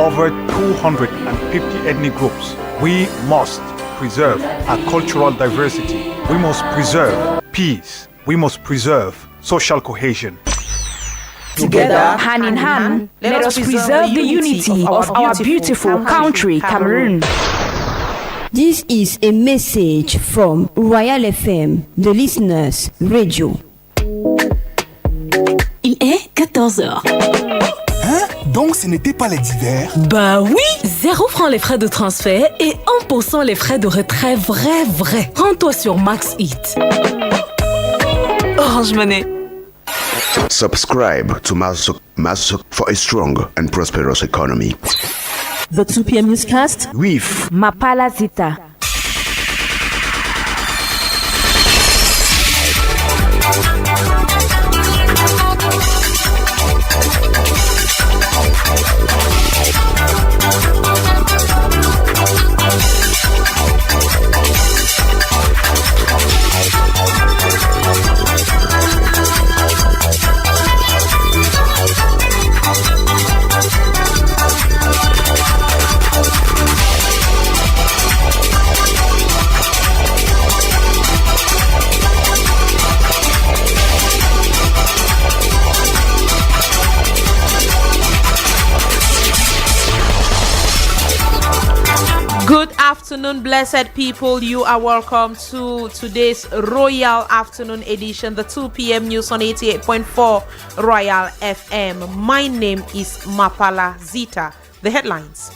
over 250 ethnic groups. We must preserve our cultural diversity. We must preserve peace. We must preserve social cohesion. Together, hand in hand, let us preserve the unity of our beautiful country, Cameroon. This is a message from Royal FM, the listeners' radio. Il est 14h. Hein? Donc ce n'était pas les divers? Bah oui! 0 francs les frais de transfert et 1% les frais de retrait vrai. Rends-toi sur Max It. Orange Money. Subscribe to Masuk for a strong and prosperous economy. The 2PM Newscast with Mapala Zita. Good afternoon, blessed people. You are welcome to today's Royal Afternoon Edition, the 2 p.m. News on 88.4 Royal FM. My name is Mapala Zita. The headlines.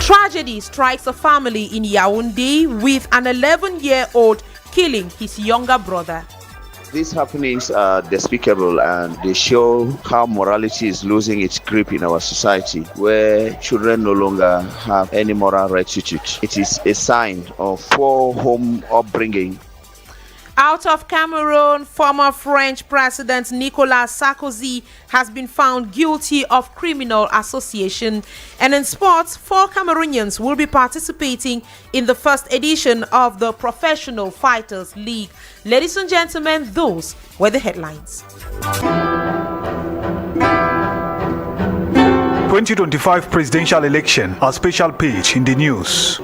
Tragedy strikes a family in Yaoundé with an 11-year-old killing his younger brother. These happenings are despicable and they show how morality is losing its grip in our society, where children no longer have any moral rectitude. It is a sign of poor home upbringing. Out of Cameroon, former French President Nicolas Sarkozy has been found guilty of criminal association. And in sports, 4 Cameroonians will be participating in the first edition of the Professional Fighters League. Ladies and gentlemen, those were the headlines. 2025 presidential election, a special page in the news.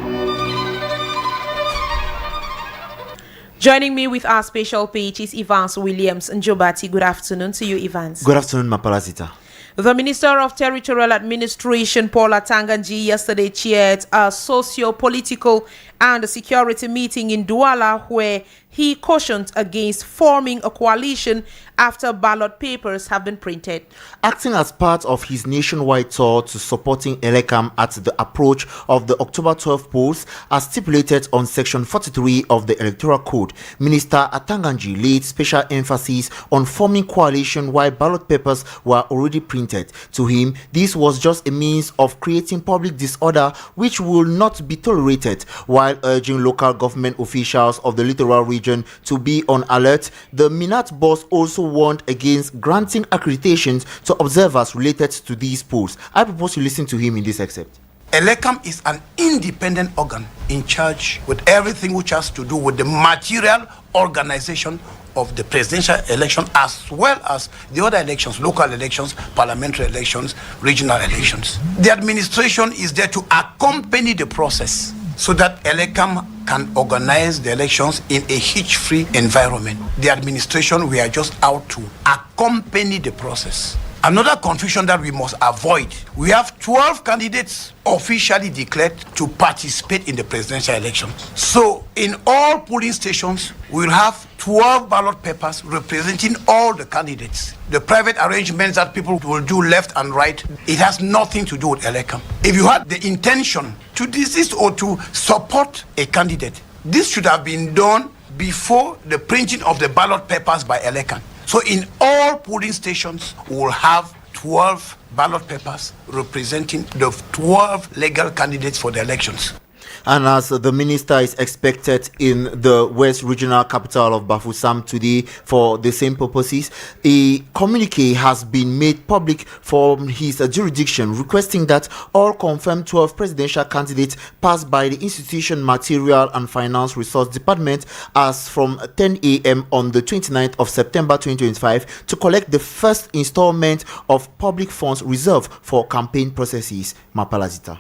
Joining me with our special page is Evans Williams and Jobati. Good afternoon to you, Evans. Good afternoon, Mapala Zita. The Minister of Territorial Administration, Paul Atanganji, yesterday chaired a socio-political and security meeting in Douala where he cautioned against forming a coalition after ballot papers have been printed. Acting as part of his nationwide tour to supporting Elekam at the approach of the October 12 polls, as stipulated on Section 43 of the Electoral Code, Minister Atanganji laid special emphasis on forming coalition while ballot papers were already printed. To him, this was just a means of creating public disorder which will not be tolerated. While urging local government officials of the littoral region to be on alert, the Minat boss also warned against granting accreditations to observers related to these polls. I propose to listen to him in this excerpt. Elecam is an independent organ in charge with everything which has to do with the material organization of the presidential election as well as the other elections, local elections, parliamentary elections, regional elections. The administration is there to accompany the process so that Elecam can organize the elections in a hitch-free environment. The administration, we are just out to accompany the process. Another confusion that we must avoid, we have 12 candidates officially declared to participate in the presidential election. So in all polling stations, we'll have 12 ballot papers representing all the candidates. The private arrangements that people will do left and right, it has nothing to do with Elecam. If you had the intention to desist or to support a candidate, this should have been done before the printing of the ballot papers by Elecam. So in all polling stations, we will have 12 ballot papers representing the 12 legal candidates for the elections. And as the minister is expected in the West Regional Capital of Bafoussam today for the same purposes, a communique has been made public from his jurisdiction requesting that all confirmed 12 presidential candidates pass by the institution Material and Finance Resource Department as from 10 a.m. on the 29th of September 2025 to collect the first installment of public funds reserved for campaign processes. Mapalazita.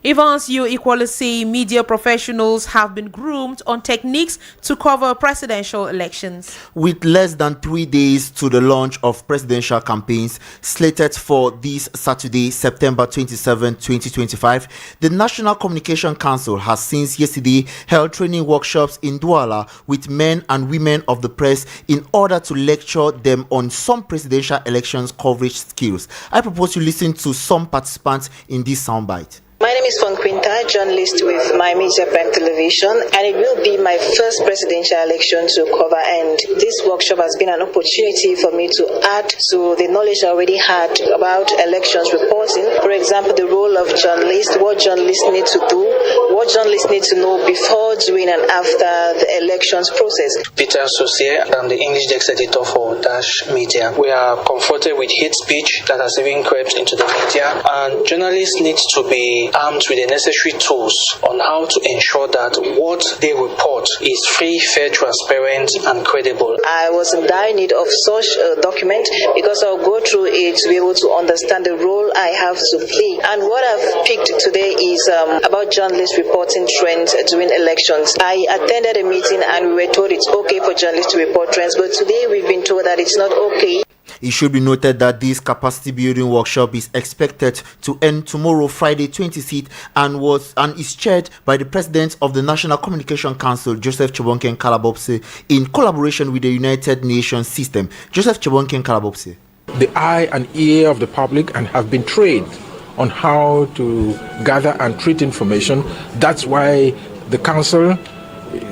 Evans, you equally say media professionals have been groomed on techniques to cover presidential elections. With less than 3 days to the launch of presidential campaigns slated for this Saturday, September 27, 2025, the National Communication Council has since yesterday held training workshops in Douala with men and women of the press in order to lecture them on some presidential elections coverage skills. I propose you listen to some participants in this soundbite. My name is Fonquinta, journalist with My Media Prime Television, and it will be my first presidential election to cover, and this workshop has been an opportunity for me to add to the knowledge I already had about elections reporting. For example, the role of journalists, what journalists need to do, what journalists need to know before, during, and after the elections process. Peter Associé, I'm the English Desk Editor for Dash Media. We are confronted with hate speech that has even crept into the media, and journalists need to be armed with the necessary tools on how to ensure that what they report is free, fair, transparent, and credible. I was in dire need of such a document because I'll go through it to be able to understand the role I have to play. And what I've picked today is about journalists reporting trends during elections. I attended a meeting and we were told it's okay for journalists to report trends, but today we've been told that it's not okay. It should be noted that this capacity building workshop is expected to end tomorrow, Friday 26th, and is chaired by the President of the National Communication Council, Joseph Chebonken Kalabopse, in collaboration with the United Nations system. Joseph Chebonken Kalabopse. The eye and ear of the public and have been trained on how to gather and treat information. That's why the Council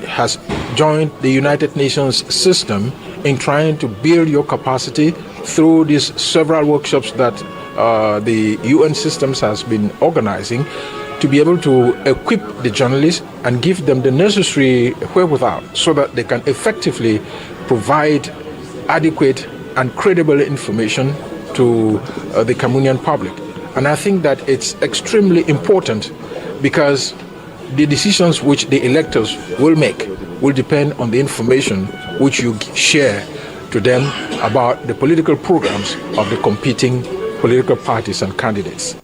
has joined the United Nations system in trying to build your capacity through these several workshops that the UN systems has been organizing to be able to equip the journalists and give them the necessary wherewithal so that they can effectively provide adequate and credible information to the Cameroonian public. And I think that it's extremely important because the decisions which the electors will make will depend on the information which you share to them about the political programs of the competing political parties and candidates.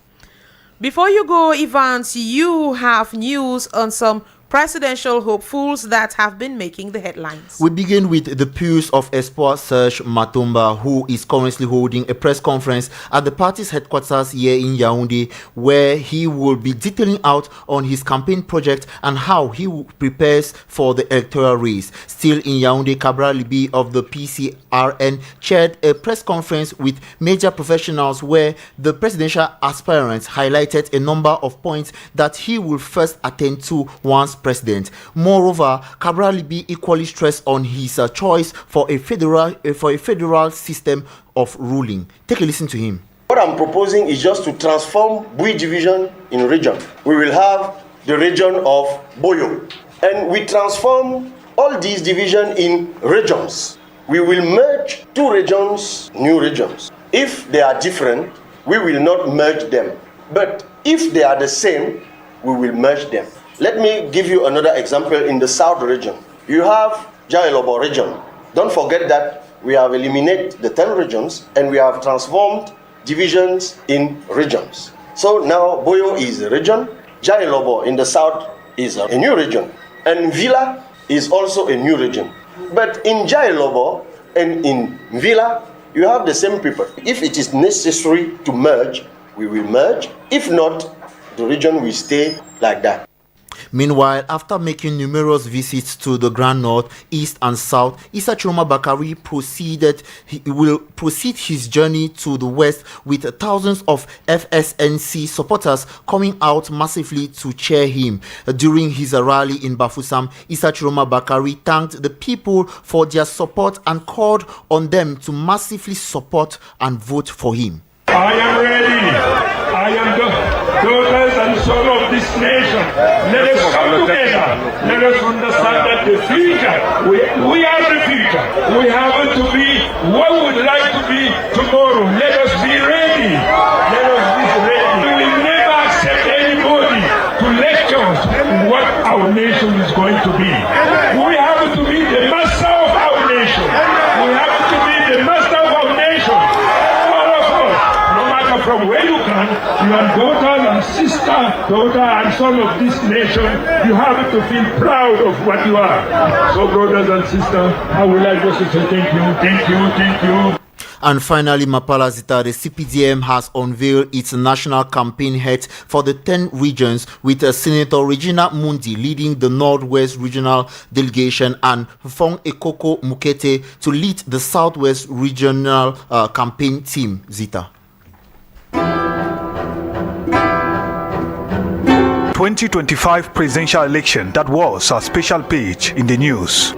Before you go, Evans, you have news on some presidential hopefuls that have been making the headlines. We begin with the Pius of Espoir, Serge Matomba, who is currently holding a press conference at the party's headquarters here in Yaoundé, where he will be detailing out on his campaign project and how he prepares for the electoral race. Still in Yaoundé, Cabral Libi of the PCRN chaired a press conference with major professionals where the presidential aspirants highlighted a number of points that he will first attend to once president. Moreover, Cabral Libi equally stressed on his choice for a federal system of ruling. Take a listen to him. What I'm proposing is just to transform Bui division in region. We will have the region of Boyo, and we transform all these divisions in regions. We will merge two regions, new regions. If they are different, we will not merge them. But if they are the same, we will merge them. Let me give you another example in the South region. You have Jailobo region. Don't forget that we have eliminated the 10 regions and we have transformed divisions in regions. So now Boyo is a region, Jailobo in the South is a new region, and Villa is also a new region. But in Jailobo and in Villa, you have the same people. If it is necessary to merge, we will merge. If not, the region will stay like that. Meanwhile, after making numerous visits to the Grand North, East and South, Issa Chiroma Bakari will proceed his journey to the West with thousands of FSNC supporters coming out massively to cheer him. During his rally in Bafoussam, Issa Chiroma Bakari thanked the people for their support and called on them to massively support and vote for him. I am ready. I am done. daughters and sons of this nation, let us come together. Let us understand that the future, we are the future. We have to be what we would like to be tomorrow. Let us be ready. Let us be ready. We will never accept anybody to lecture us what our nation is going to be. We have to be the master of our nation. We have to be the master of our nation. All of us, no matter from where you come, you are daughter and sister, daughter and son of this nation. You have to feel proud of what you are. So brothers and sisters, I would like just to say thank you, thank you, thank you. And finally, Mapala Zita, the CPDM has unveiled its national campaign head for the 10 regions, with Senator Regina Mundi leading the Northwest Regional Delegation and Fong Ekoko Mukete to lead the Southwest Regional campaign team. Zita. 2025 presidential election, that was a special page in the news.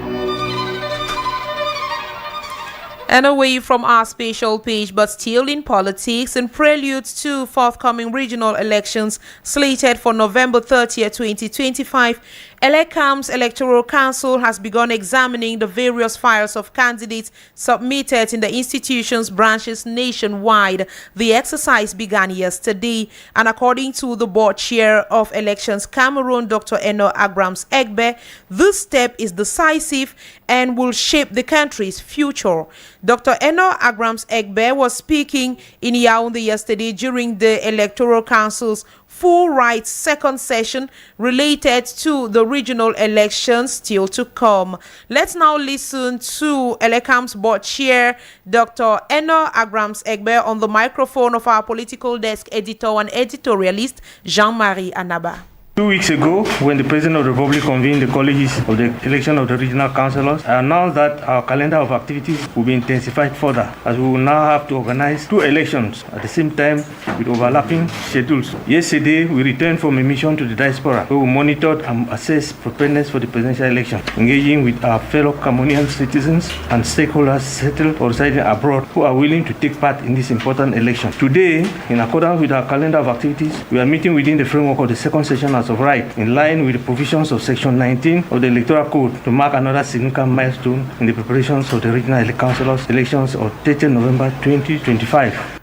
And away from our special page, but still in politics, in prelude to forthcoming regional elections slated for November 30th, 2025, ELECAM's Electoral Council has begun examining the various files of candidates submitted in the institution's branches nationwide. The exercise began yesterday, and according to the board chair of Elections Cameroon, Dr. Eno Abrams Egbe, this step is decisive and will shape the country's future. Dr. Eno Abrams Egbe was speaking in Yaoundé yesterday during the Electoral Council's full rights second session related to the regional elections still to come. Let's now listen to ELECAM's board chair, Dr. Eno Abrams Egbe, on the microphone of our political desk editor and editorialist, Jean-Marie Anaba. 2 weeks ago, when the President of the Republic convened the colleges of the election of the regional councillors, I announced that our calendar of activities will be intensified further, as we will now have to organize 2 elections at the same time with overlapping schedules. Yesterday, we returned from a mission to the diaspora, where we monitored and assessed preparedness for the presidential election, engaging with our fellow Cameroonian citizens and stakeholders settled or residing abroad who are willing to take part in this important election. Today, in accordance with our calendar of activities, we are meeting within the framework of the second session of right, in line with the provisions of Section 19 of the Electoral Code, to mark another significant milestone in the preparations of the regional councillors elections of 30 November 2025.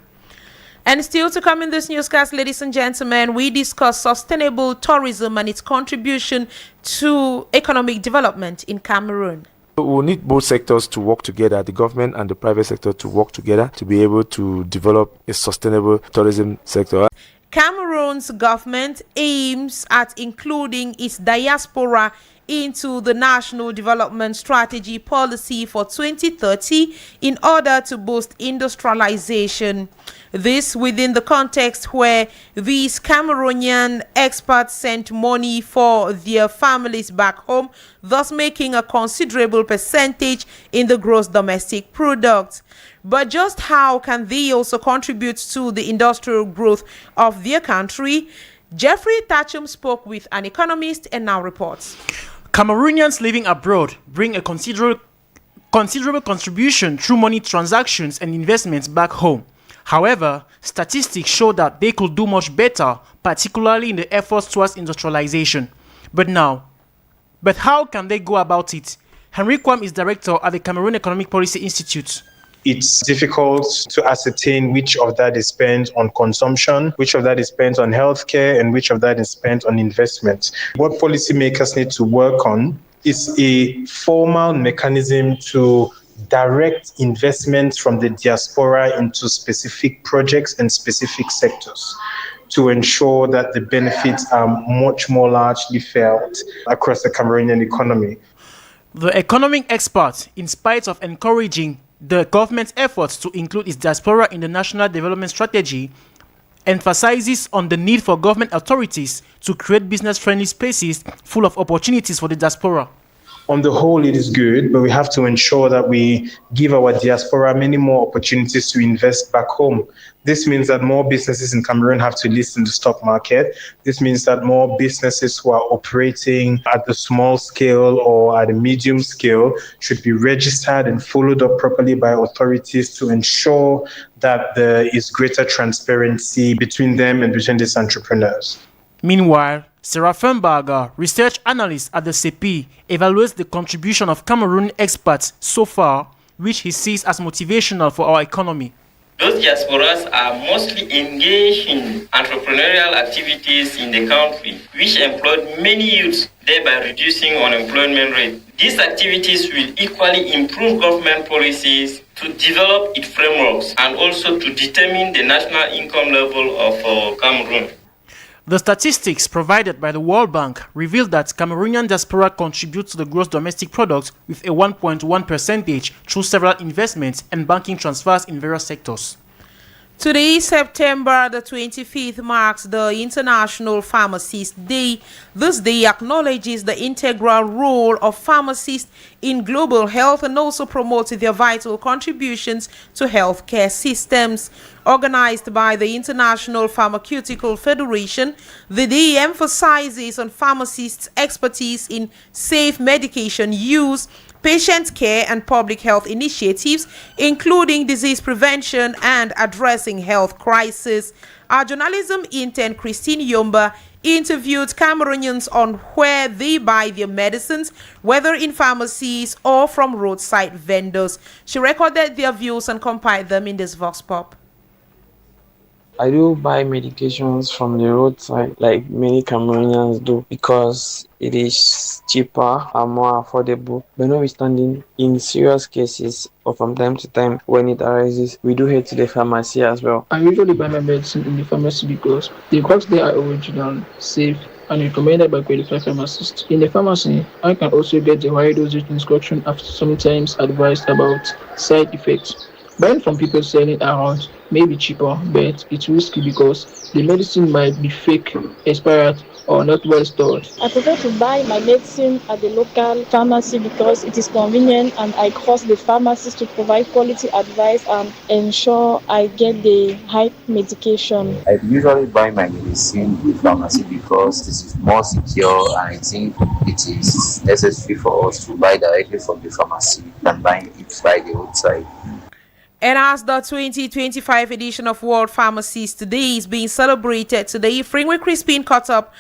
And still to come in this newscast, ladies and gentlemen, we discuss sustainable tourism and its contribution to economic development in Cameroon. We need both sectors to work together, the government and the private sector to work together to be able to develop a sustainable tourism sector. Cameroon's government aims at including its diaspora into the National Development Strategy policy for 2030 in order to boost industrialization. This within the context where these Cameroonian experts sent money for their families back home, thus making a considerable percentage in the gross domestic product. But just how can they also contribute to the industrial growth of their country? Jeffrey Thatcham spoke with an economist and now reports. Cameroonians living abroad bring a considerable contribution through money transactions and investments back home. However, statistics show that they could do much better, particularly in the efforts towards industrialization. But how can they go about it? Henry Kwam is director at the Cameroon Economic Policy Institute. It's difficult to ascertain which of that is spent on consumption, which of that is spent on healthcare, and which of that is spent on investment. What policymakers need to work on is a formal mechanism to direct investments from the diaspora into specific projects and specific sectors to ensure that the benefits are much more largely felt across the Cameroonian economy. The economic expert, in spite of encouraging the government's efforts to include its diaspora in the National Development Strategy, emphasizes on the need for government authorities to create business-friendly spaces full of opportunities for the diaspora. On the whole, it is good, but we have to ensure that we give our diaspora many more opportunities to invest back home. This means that more businesses in Cameroon have to list in the stock market. This means that more businesses who are operating at the small scale or at a medium scale should be registered and followed up properly by authorities to ensure that there is greater transparency between them and between these entrepreneurs. Meanwhile, Sarah Fernberger, research analyst at the CEPI, evaluates the contribution of Cameroon experts so far, which he sees as motivational for our economy. Those diasporas are mostly engaged in entrepreneurial activities in the country, which employ many youths, thereby reducing unemployment rate. These activities will equally improve government policies to develop its frameworks and also to determine the national income level of Cameroon. The statistics provided by the World Bank reveal that Cameroonian diaspora contributes to the gross domestic product with a 1.1% through several investments and banking transfers in various sectors. Today, September the 25th, marks the International Pharmacist Day. This day acknowledges the integral role of pharmacists in global health and also promotes their vital contributions to healthcare systems. Organized by the International Pharmaceutical Federation, the day emphasizes on pharmacists' expertise in safe medication use, patient care and public health initiatives, including disease prevention and addressing health crises. Our journalism intern Christine Yomba interviewed Cameroonians on where they buy their medicines, whether in pharmacies or from roadside vendors. She recorded their views and compiled them in this Vox Pop. I do buy medications from the roadside like many Cameroonians do because it is cheaper and more affordable. But notwithstanding, in serious cases or from time to time when it arises, we do head to the pharmacy as well. I usually buy my medicine in the pharmacy because the drugs there are original, safe, and recommended by qualified pharmacists. In the pharmacy, I can also get the high dosage instruction after sometimes advised about side effects. Buying from people selling around may be cheaper, but it's risky because the medicine might be fake, expired, or not well stored. I prefer to buy my medicine at the local pharmacy because it is convenient and I trust the pharmacist to provide quality advice and ensure I get the right medication. I usually buy my medicine in the pharmacy because this is more secure and I think it is necessary for us to buy directly from the pharmacy than buying it by the roadside. And as the 2025 edition of World Pharmacist Day is being celebrated today, Fringwe Crispin caught up,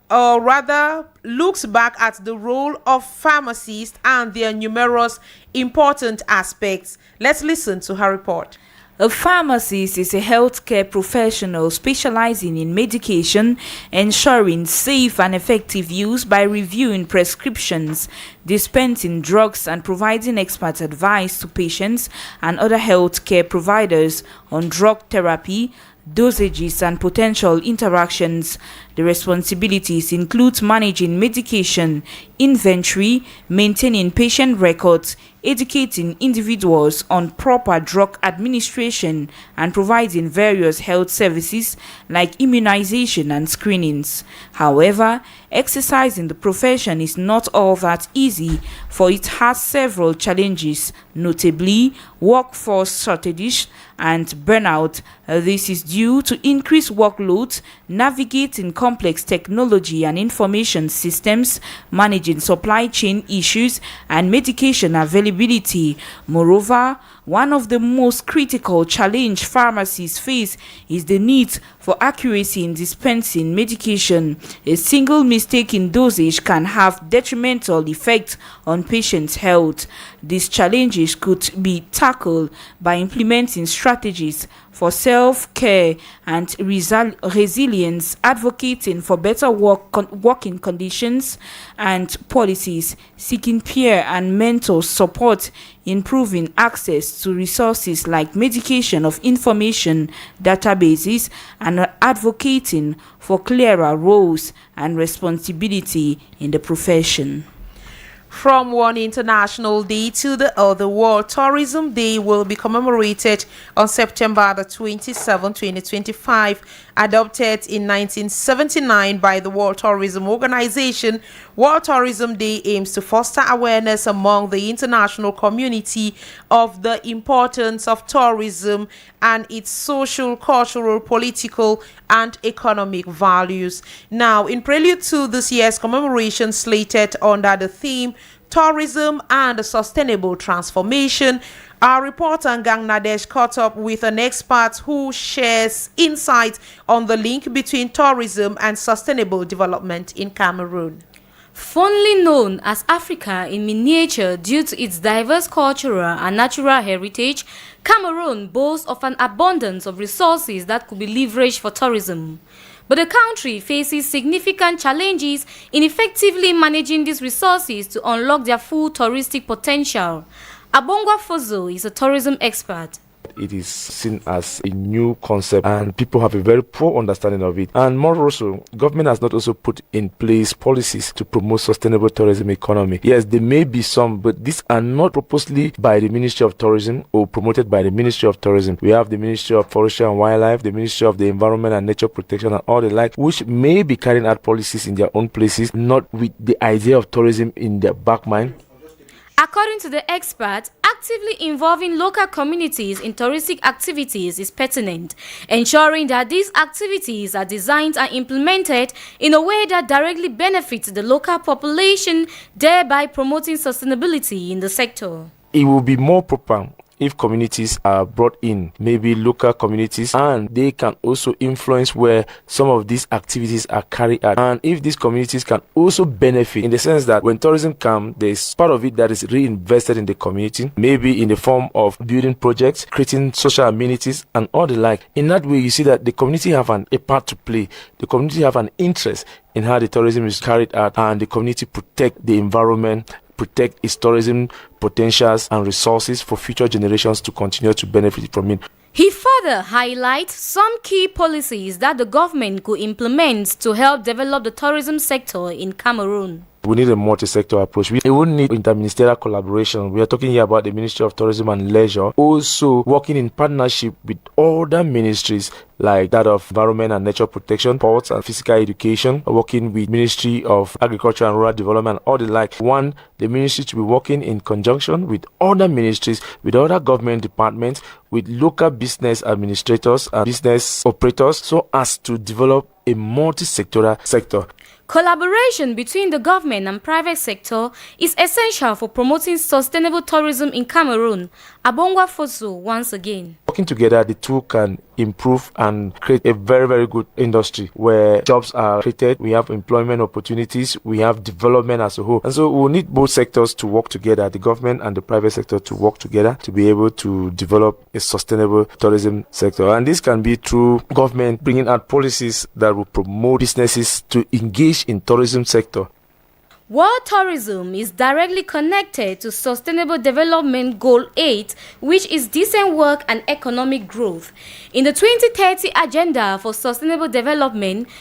or rather looks back at the role of pharmacists and their numerous important aspects. Let's listen to her report. A pharmacist is a healthcare professional specializing in medication, ensuring safe and effective use by reviewing prescriptions, dispensing drugs, and providing expert advice to patients and other healthcare providers on drug therapy, dosages, and potential interactions. The responsibilities include managing medication, inventory, maintaining patient records, educating individuals on proper drug administration, and providing various health services like immunization and screenings. However, exercising the profession is not all that easy, for it has several challenges, notably workforce shortage and burnout. This is due to increased workloads, navigating complex technology and information systems, managing supply chain issues, and medication availability. Moreover, one of the most critical challenges pharmacists face is the need for accuracy in dispensing medication. A single mistake in dosage can have detrimental effects on patients' health. These challenges could be tackled by implementing strategies for self-care and resilience, advocating for better working conditions and policies, seeking peer and mentor support, improving access to resources like medication of information databases, and advocating for clearer roles and responsibility in the profession. From one international day to the other, World Tourism Day will be commemorated on September the 27, 2025. Adopted in 1979 by the World Tourism Organization, World Tourism Day aims to foster awareness among the international community of the importance of tourism and its social, cultural, political, and economic values. Now, in prelude to this year's commemoration slated under the theme Tourism and Sustainable Transformation, our reporter Ngang Nadesh caught up with an expert who shares insight on the link between tourism and sustainable development in Cameroon. Fondly known as Africa in miniature due to its diverse cultural and natural heritage, Cameroon boasts of an abundance of resources that could be leveraged for tourism. But the country faces significant challenges in effectively managing these resources to unlock their full touristic potential. Abongwa Fozo is a tourism expert. It is seen as a new concept and people have a very poor understanding of it. And more also, government has not also put in place policies to promote sustainable tourism economy. Yes, there may be some, but these are not proposed by the Ministry of Tourism or promoted by the Ministry of Tourism. We have the Ministry of Forestry and Wildlife, the Ministry of the Environment and Nature Protection and all the like, which may be carrying out policies in their own places, not with the idea of tourism in their back mind. According to the expert, actively involving local communities in touristic activities is pertinent, ensuring that these activities are designed and implemented in a way that directly benefits the local population, thereby promoting sustainability in the sector. It will be more proper if communities are brought in, maybe local communities, and they can also influence where some of these activities are carried out. And if these communities can also benefit in the sense that when tourism comes, there's part of it that is reinvested in the community, maybe in the form of building projects, creating social amenities, and all the like. In that way, you see that the community have a part to play. The community have an interest in how the tourism is carried out, and the community protect the environment, protect its tourism potentials and resources for future generations to continue to benefit from it. He further highlights some key policies that the government could implement to help develop the tourism sector in Cameroon. We need a multi-sector approach. We wouldn't need interministerial collaboration. We are talking here about the Ministry of Tourism and Leisure, also working in partnership with other ministries like that of Environment and Nature Protection, Ports and Physical Education, working with Ministry of Agriculture and Rural Development, and all the like. One, the ministry to be working in conjunction with other ministries, with other government departments, with local business administrators and business operators, so as to develop a multi-sectoral sector. Collaboration between the government and private sector is essential for promoting sustainable tourism in Cameroon. Abongwa Fosu once again. Working together, the two can improve and create a very, very good industry where jobs are created, we have employment opportunities, we have development as a whole. And so we'll need both sectors to work together, the government and the private sector to work together to be able to develop a sustainable tourism sector. And this can be through government bringing out policies that will promote businesses to engage in tourism sector. World tourism is directly connected to Sustainable Development Goal 8, which is decent work and economic growth. In the 2030 Agenda for Sustainable Development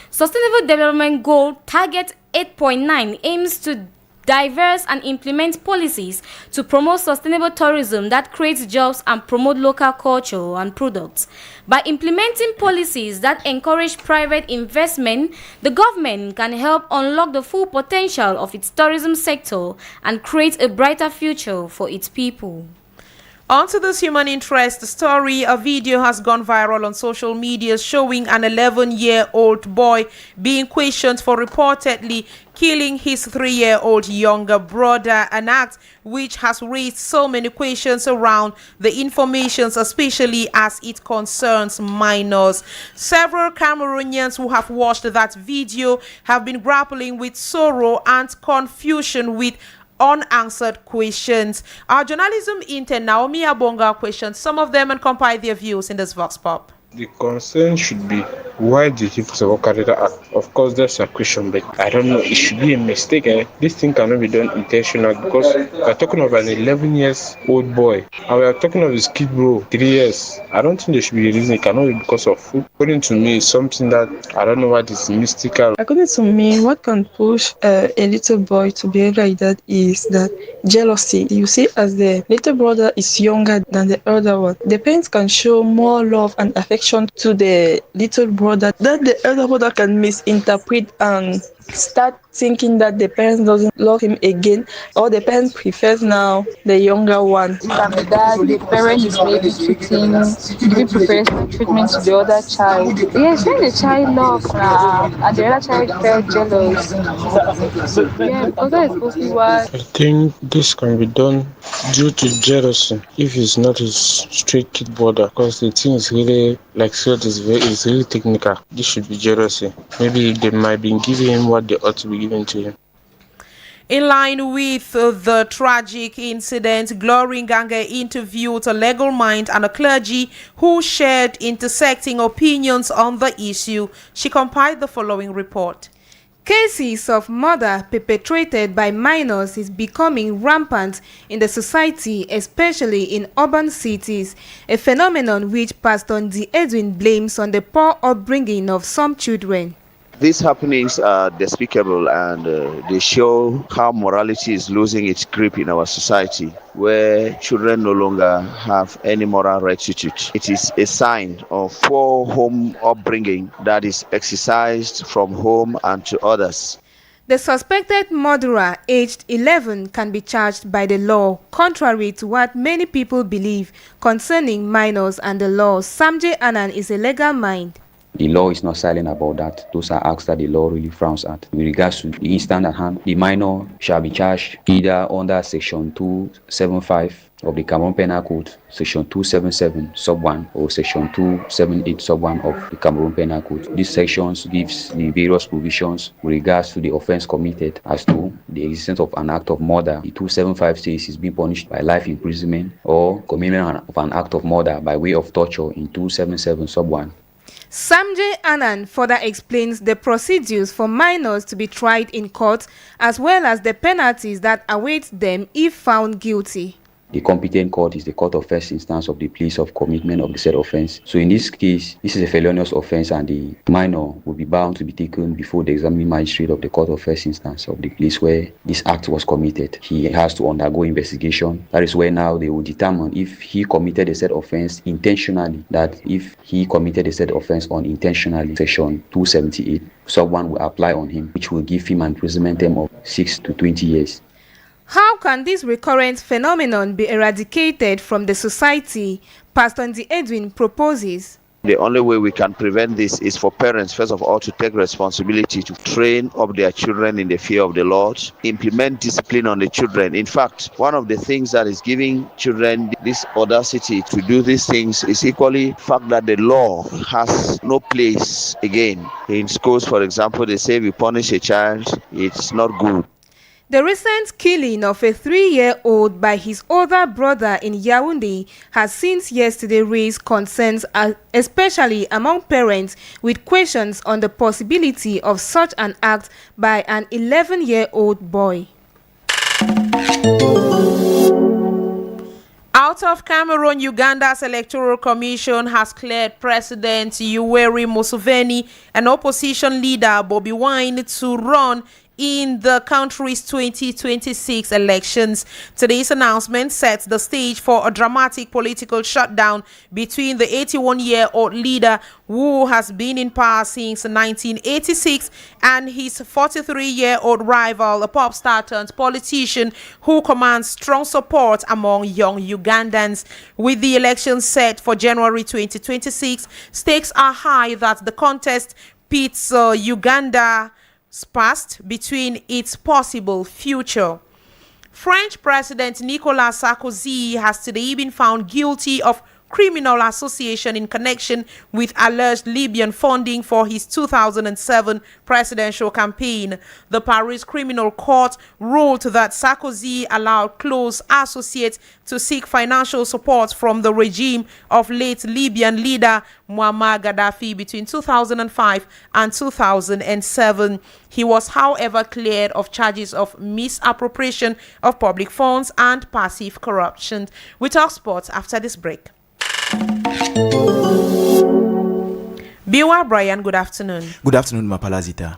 Goal Target 8.9 aims to diverse and implement policies to promote sustainable tourism that creates jobs and promote local culture and products. By implementing policies that encourage private investment, the government can help unlock the full potential of its tourism sector and create a brighter future for its people. On to this human interest story, a video has gone viral on social media showing an 11-year-old boy being questioned for reportedly killing his 3-year-old younger brother, an act which has raised so many questions around the information, especially as it concerns minors. Several Cameroonians who have watched that video have been grappling with sorrow and confusion with unanswered questions. Our journalism intern Naomi Abonga questioned some of them and compiled their views in this Vox Pop. The concern should be, why did he first of all carry that act? Of course, that's a question, but I don't know. It should be a mistake. This thing cannot be done intentionally because we're talking of an 11 years old boy and we are talking of his kid bro, 3 years. I don't think there should be a reason. It cannot be because of food. According to me, it's something that I don't know what is mystical. According to me, what can push a little boy to behave like that is that jealousy. You see, as the little brother is younger than the elder one, the parents can show more love and affection to the little brother that the elder brother can misinterpret and start thinking that the parents doesn't love him again, or the parent prefers now the younger one. That the parent is maybe giving preferential treatment to the other child. Yes, when the child loves and the other child felt jealous. Yeah, because that is mostly why. I think this can be done due to jealousy if he's not his straight kid brother, because the thing is really, like said, is really technical. This should be jealousy. Maybe they might be giving him what they ought to be giving to him. In line with the tragic incident, Glory Ngange interviewed a legal mind and a clergy who shared intersecting opinions on the issue. She compiled the following report. Cases of murder perpetrated by minors is becoming rampant in the society, especially in urban cities, a phenomenon which Pastor Ndi Edwin blames on the poor upbringing of some children. These happenings are despicable and they show how morality is losing its grip in our society, where children no longer have any moral rectitude. It is a sign of poor home upbringing that is exercised from home and to others. The suspected murderer, aged 11, can be charged by the law, contrary to what many people believe concerning minors and the law. Samjay Anand is a legal mind. The law is not silent about that. Those are acts that the law really frowns at. With regards to the incident at hand, the minor shall be charged either under Section 275 of the Cameroon Penal Code, Section 277 sub 1 or Section 278 sub 1 of the Cameroon Penal Code. These sections gives the various provisions with regards to the offense committed as to the existence of an act of murder. The 275 says is being punished by life imprisonment or commitment of an act of murder by way of torture in 277 sub 1. Samjay Anand further explains the procedures for minors to be tried in court, as well as the penalties that await them if found guilty. The competent court is the court of first instance of the place of commitment of the said offense. So in this case, this is a felonious offense and the minor will be bound to be taken before the examining magistrate of the court of first instance of the place where this act was committed. He has to undergo investigation. That is where now they will determine if he committed the said offense intentionally. That if he committed the said offense unintentionally, Section 278, someone will apply on him, which will give him an imprisonment term of 6 to 20 years. How can this recurrent phenomenon be eradicated from the society? Pastor Ndi Edwin proposes. The only way we can prevent this is for parents, first of all, to take responsibility to train up their children in the fear of the Lord, implement discipline on the children. In fact, one of the things that is giving children this audacity to do these things is equally the fact that the law has no place again. In schools, for example, they say if you punish a child, it's not good. The recent killing of a 3-year-old by his older brother in Yaoundé has since yesterday raised concerns, especially among parents, with questions on the possibility of such an act by an 11-year-old boy. Out of Cameroon, Uganda's Electoral Commission has cleared President Yoweri Museveni and opposition leader Bobi Wine to run in the country's 2026 elections. Today's announcement sets the stage for a dramatic political shutdown between the 81-year-old leader, who has been in power since 1986, and his 43-year-old rival, a pop star turned politician who commands strong support among young Ugandans. With the elections set for January 2026, stakes are high that the contest pits Uganda past between its possible future. French President Nicolas Sarkozy has today been found guilty of Criminal Association in connection with alleged Libyan funding for his 2007 presidential campaign. The Paris Criminal Court ruled that Sarkozy allowed close associates to seek financial support from the regime of late Libyan leader Muammar Gaddafi between 2005 and 2007. He was, however, cleared of charges of misappropriation of public funds and passive corruption. We talk sports after this break. Biwa Brian, good afternoon. Good afternoon, Mapalazita.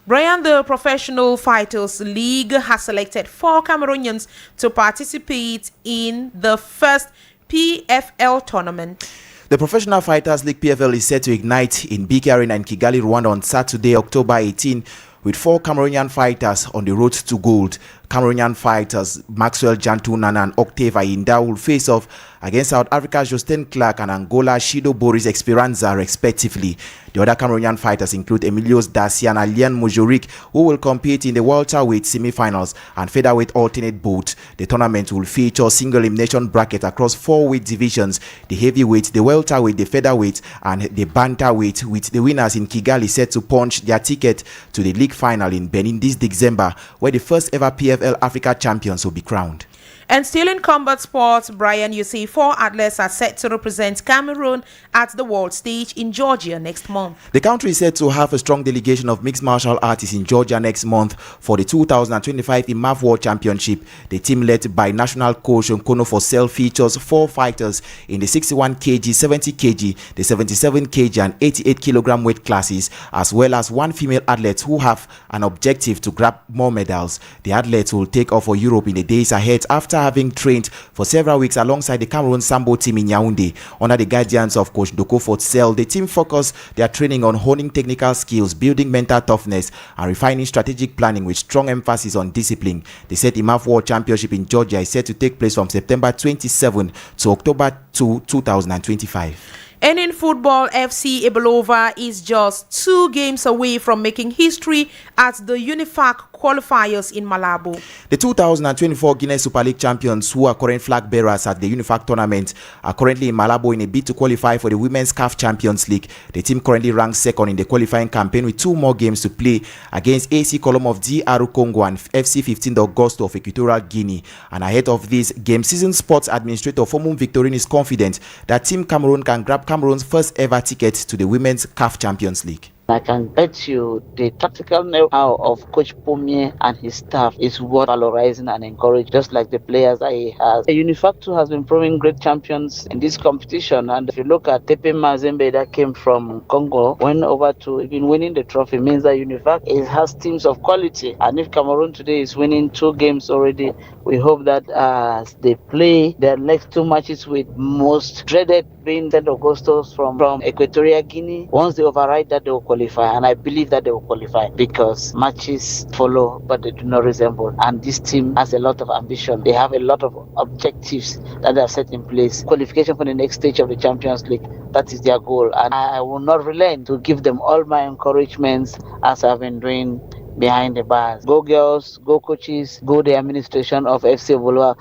Brian, the Professional Fighters League has selected 4 Cameroonians to participate in the first PFL tournament. The Professional Fighters League PFL is set to ignite in BK Arena in Kigali, Rwanda on Saturday, October 18, with 4 Cameroonian fighters on the road to gold. Cameroonian fighters Maxwell Jantu Nana and Octave Ayinda will face off against South Africa's Justin Clark and Angola Shido Boris Esperanza, respectively. The other Cameroonian fighters include Emilios Dacia and Alian Mojoric, who will compete in the welterweight semi-finals and featherweight alternate bout. The tournament will feature single elimination bracket across 4 weight divisions: the heavyweight, the welterweight, the featherweight, and the bantamweight, with the winners in Kigali set to punch their ticket to the league final in Benin this December, where the first ever PFL Africa champions will be crowned. And still in combat sports, Brian, you see 4 athletes are set to represent Cameroon at the world stage in Georgia next month. The country is said to have a strong delegation of mixed martial artists in Georgia next month for the 2025 IMAF World Championship. The team led by national coach Nkono Fosel features 4 fighters in the 61 kg, 70 kg, the 77 kg and 88 kg weight classes, as well as 1 female athlete who have an objective to grab more medals. The athletes will take off for Europe in the days ahead after having trained for several weeks alongside the Cameroon Sambo team in Yaoundé. Under the guidance of coach Doko Fortsel, the team focused their training on honing technical skills, building mental toughness, and refining strategic planning with strong emphasis on discipline. The said IMAF World Championship in Georgia is set to take place from September 27 to October 2, 2025. And in football, FC Ebelova is just 2 games away from making history at the UNIFAC qualifiers in Malabo. The 2024 Guinness Super League champions, who are current flag bearers at the UNIFAC tournament, are currently in Malabo in a bid to qualify for the Women's CAF Champions League. The team currently ranks second in the qualifying campaign with 2 more games to play against AC Colombe of DR Congo and FC 15 Augusto of Equatorial Guinea. And ahead of this game, season sports administrator Fomum Victorine is confident that Team Cameroon can grab Cameroon's first ever ticket to the Women's CAF Champions League. I can bet you the tactical know-how of Coach Pommier and his staff is worth valorizing and encouraging, just like the players that he has. UNIFAC 2 has been proving great champions in this competition, and if you look at Tepe Mazembe that came from Congo, went over to even winning the trophy, means that UNIFAC has teams of quality. And if Cameroon today is winning 2 games already, we hope that as they play their next 2 matches with most dreaded being St. Augustus from Equatorial Guinea, once they override that, they will qualify. And I believe that they will qualify because matches follow but they do not resemble, and this team has a lot of ambition. They have a lot of objectives that they have set in place. Qualification for the next stage of the Champions League, that is their goal, and I will not relent to give them all my encouragements as I've been doing behind the bars. Go girls, go coaches, go the administration of FC Voloa.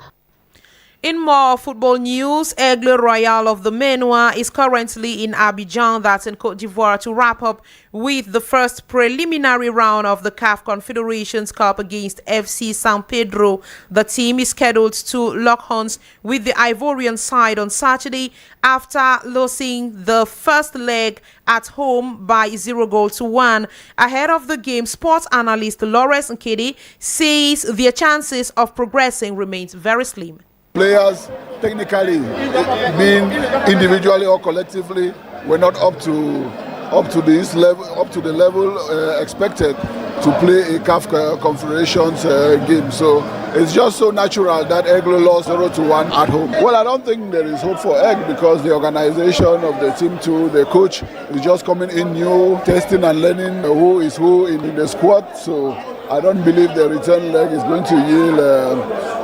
In more football news, Aigle Royal of the Menoir is currently in Abidjan, that's in Cote d'Ivoire, to wrap up with the first preliminary round of the CAF Confederations Cup against FC San Pedro. The team is scheduled to lock horns with the Ivorian side on Saturday after losing the first leg at home by 0-1. Ahead of the game, sports analyst Lawrence Nkedi says their chances of progressing remains very slim. Players, technically, being individually or collectively, were not up to the level expected to play a CAF Confederations game. So it's just so natural that Aigle lost 0-1 at home. Well, I don't think there is hope for Aigle because the organization of the team too, the coach is just coming in new, testing and learning who is who in the squad. So I don't believe the return leg is going to yield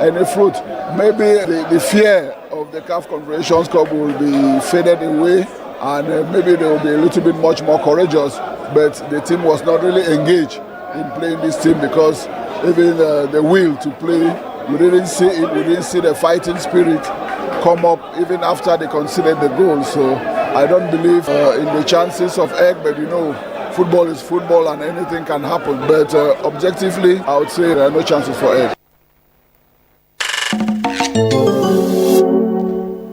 any fruit. Maybe the fear of the CAF Confederations Cup will be faded away, and maybe they will be a little bit much more courageous. But the team was not really engaged in playing this team because even the will to play, we didn't see it. We didn't see the fighting spirit come up even after they conceded the goal. So I don't believe in the chances of Egg, but you know, football is football and anything can happen. But objectively, I would say there are no chances for Egg.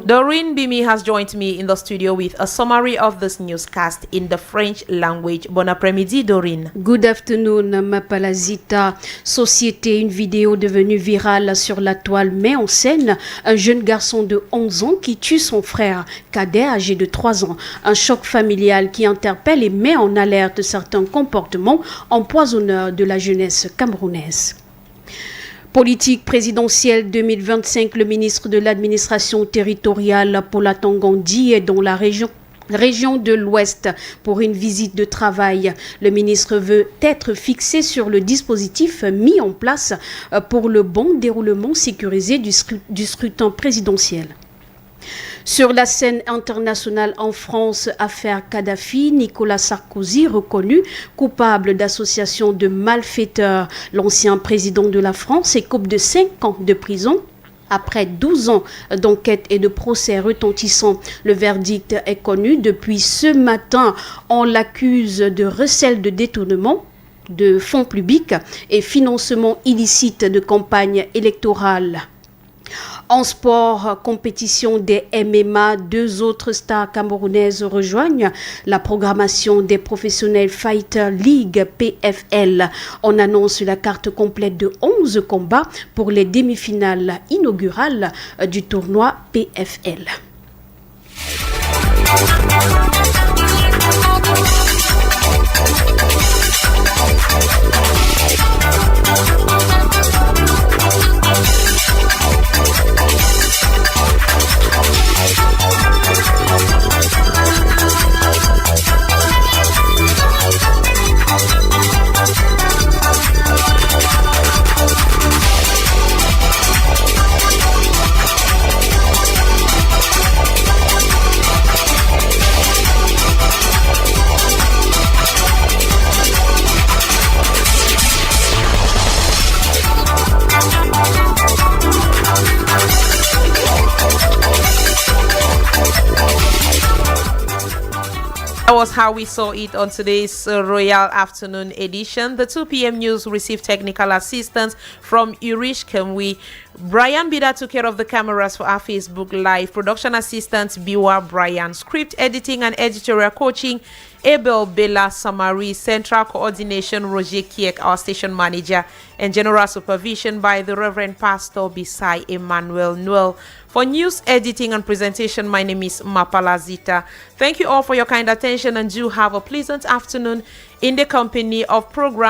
Doreen Bimi has joined me in the studio with a summary of this newscast in the French language. Bon après-midi, Doreen. Good afternoon, Mapalazita. Société, une vidéo devenue virale sur la toile met en scène un jeune garçon de 11 ans qui tue son frère cadet âgé de 3 ans. Un choc familial qui interpelle et met en alerte certains comportements empoisonneurs de la jeunesse camerounaise. Politique présidentielle 2025, le ministre de l'administration territoriale Paula Tangandi est dans la région de l'Ouest pour une visite de travail. Le ministre veut être fixé sur le dispositif mis en place pour le bon déroulement sécurisé du scrutin présidentiel. Sur la scène internationale en France, affaire Kadhafi, Nicolas Sarkozy reconnu coupable d'association de malfaiteurs. L'ancien président de la France écope de 5 ans de prison. Après 12 ans d'enquête et de procès retentissants, le verdict est connu depuis ce matin. On l'accuse de recel de détournement de fonds publics et financement illicite de campagne électorale. En sport, compétition des MMA, 2 autres stars camerounaises rejoignent la programmation des Professionnels Fighter League PFL. On annonce la carte complète de 11 combats pour les demi-finales inaugurales du tournoi PFL. That was how we saw it on today's Royal Afternoon edition. The 2 p.m. news received technical assistance from Irish Kemwe. Brian Bida took care of the cameras for our Facebook Live. Production assistant Biwa Brian. Script editing and editorial coaching Abel Bella Samari. Central coordination Roger Kiek, our station manager, and general supervision by the Reverend Pastor Bisai Emmanuel Noel. For news editing and presentation, my name is Mapalazita. Thank you all for your kind attention and do have a pleasant afternoon in the company of program